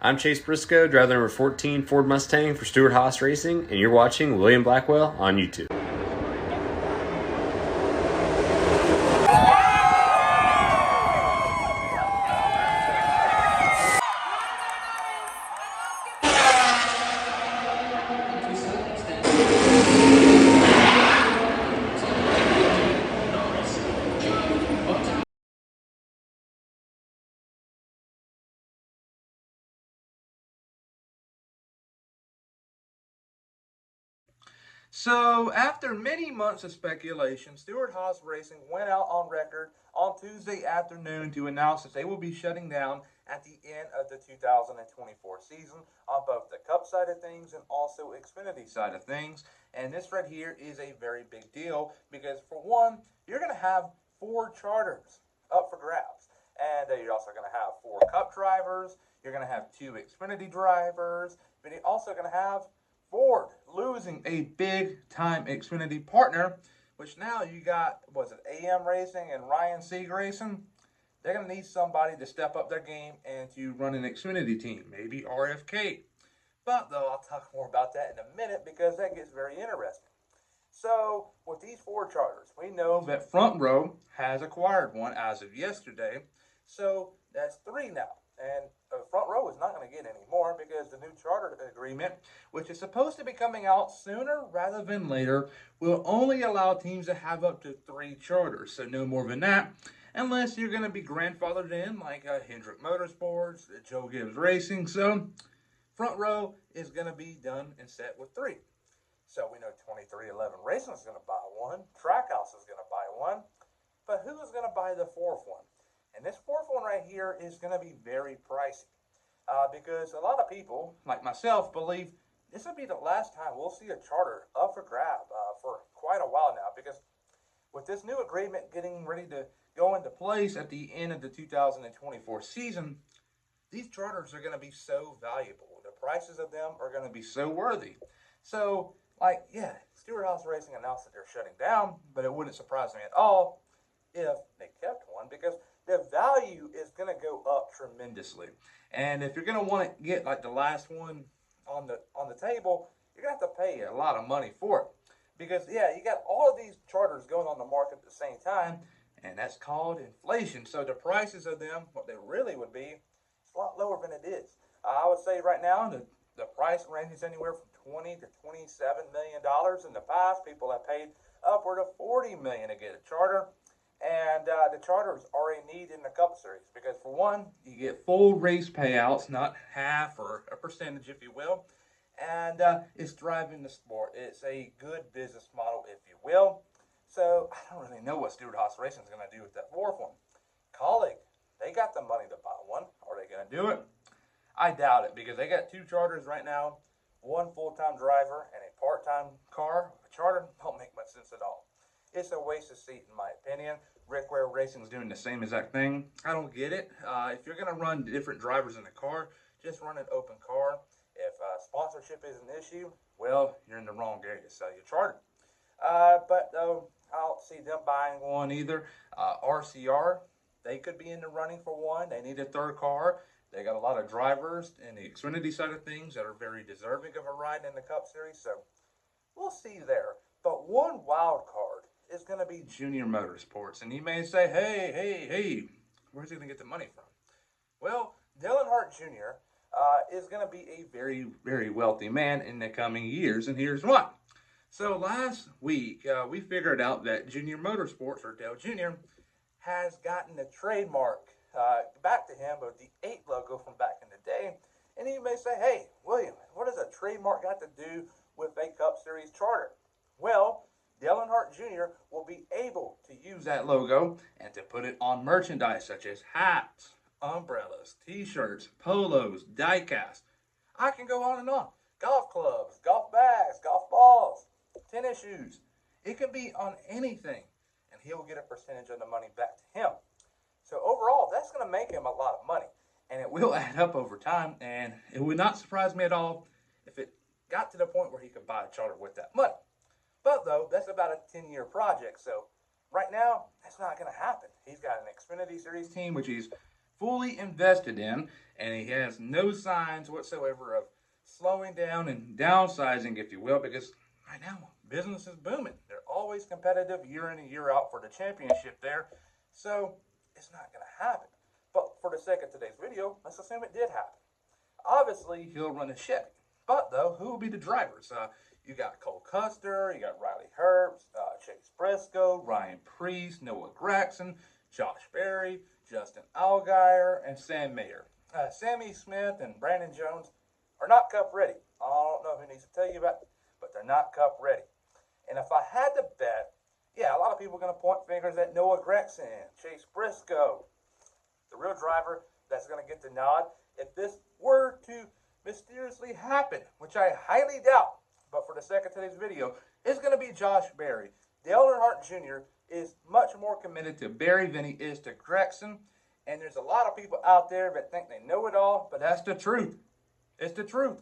I'm Chase Briscoe, driver number 14 Ford Mustang for Stewart Haas Racing, and you're watching William Blackwell on YouTube. So, after many months of speculation, Stewart Haas Racing went out on record on Tuesday afternoon to announce that they will be shutting down at the end of the 2024 season on both the Cup side of things and also Xfinity side of things. And this right here is a very big deal because, for one, you're going to have 4 charters up for grabs. And you're also going to have 4 Cup drivers. You're going to have 2 Xfinity drivers. But you're also going to have Ford losing a big-time Xfinity partner, which now you got, was it AM Racing and Ryan Sieg Racing? They're going to need somebody to step up their game and to run an Xfinity team, maybe RFK. But, though, I'll talk more about that in a minute because that gets very interesting. So, with these 4 charters, we know that Front Row has acquired one as of yesterday. So, that's 3 now. And Front Row is not going to get any more because the new charter agreement, which is supposed to be coming out sooner rather than later, will only allow teams to have up to 3 charters. So no more than that, unless you're going to be grandfathered in like Hendrick Motorsports, Joe Gibbs Racing. So Front Row is going to be done and set with 3. So we know 2311 Racing is going to buy one. Trackhouse is going to buy one. But who is going to buy the 4th one? And this 4th one right here is going to be very pricey because a lot of people, like myself, believe this will be the last time we'll see a charter up for grab for quite a while now, because with this new agreement getting ready to go into place at the end of the 2024 season, these charters are going to be so valuable. The prices of them are going to be so worthy. So, Stewart Haas Racing announced that they're shutting down, but it wouldn't surprise me at all if they kept one, because the value is going to go up tremendously. And if you're going to want to get like the last one on the table, you're going to have to pay a lot of money for it. Because, you got all of these charters going on the market at the same time, and that's called inflation. So the prices of them, what they really would be, it's a lot lower than it is. I would say right now the price ranges anywhere from $20 to $27 million. In the past, people have paid upward of $40 million to get a charter. And the charters are a need in the Cup Series because, for one, you get full race payouts, not half or a percentage, if you will. And it's driving the sport. It's a good business model, if you will. So I don't really know what Stewart Haas Racing is going to do with that 4th one. Colleague, they got the money to buy one. Are they going to do it? I doubt it, because they got 2 charters right now, 1 full-time driver and a part-time car. A charter don't make much sense at all. It's a waste of seat, in my opinion. Rick Ware Racing is doing the same exact thing. I don't get it. If you're going to run different drivers in a car, just run an open car. If sponsorship is an issue, well, you're in the wrong area to sell your charter. But I don't see them buying one either. RCR, they could be in the running for one. They need a 3rd car. They got a lot of drivers in the Xfinity side of things that are very deserving of a ride in the Cup Series. So we'll see there. But one wild card is going to be Junior Motorsports. And you may say, hey, where's he going to get the money from? Well, Earnhardt Jr. Is going to be a very, very wealthy man in the coming years, and here's why. So last week, we figured out that Junior Motorsports, or Dale Jr., has gotten a trademark back to him of the 8 logo from back in the day. And you may say, hey, William, what does a trademark got to do with a Cup Series charter? Well, Dale Earnhardt Jr. will be able to use that logo and to put it on merchandise such as hats, umbrellas, t-shirts, polos, diecast. I can go on and on. Golf clubs, golf bags, golf balls, tennis shoes. It can be on anything, and he'll get a percentage of the money back to him. So overall, that's going to make him a lot of money, and it will add up over time, and it would not surprise me at all if it got to the point where he could buy a charter with that money. But, though, that's about a 10-year project, so right now, that's not going to happen. He's got an Xfinity Series team, which he's fully invested in, and he has no signs whatsoever of slowing down and downsizing, if you will, because right now business is booming. They're always competitive year in and year out for the championship there, so it's not going to happen. But for the sake of today's video, let's assume it did happen. Obviously, he'll run a Chevy. But, though, who will be the drivers? You got Cole Custer, you got Riley Herbst, Chase Briscoe, Ryan Preece, Noah Gragson, Josh Berry, Justin Allgaier, and Sam Mayer. Sammy Smith and Brandon Jones are not Cup ready. I don't know who needs to tell you about it, but they're not Cup ready. And if I had to bet, yeah, a lot of people are going to point fingers at Noah Gragson, Chase Briscoe, the real driver that's going to get the nod. If this were to mysteriously happen, which I highly doubt, but for the sake of today's video, it's going to be Josh Berry. Dale Earnhardt Jr. is much more committed to Berry than he is to Gragson, and there's a lot of people out there that think they know it all, but that's the truth. It's the truth.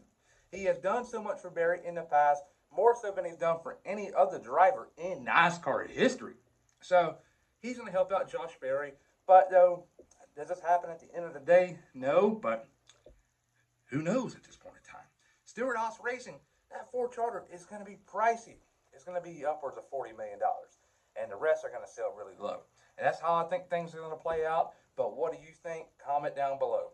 He has done so much for Berry in the past, more so than he's done for any other driver in NASCAR history. So he's going to help out Josh Berry, but though, does this happen at the end of the day? No, but who knows at this point in time? Stewart-Haas Racing, that Ford Charger is going to be pricey. It's going to be upwards of $40 million. And the rest are going to sell really low. And that's how I think things are going to play out. But what do you think? Comment down below.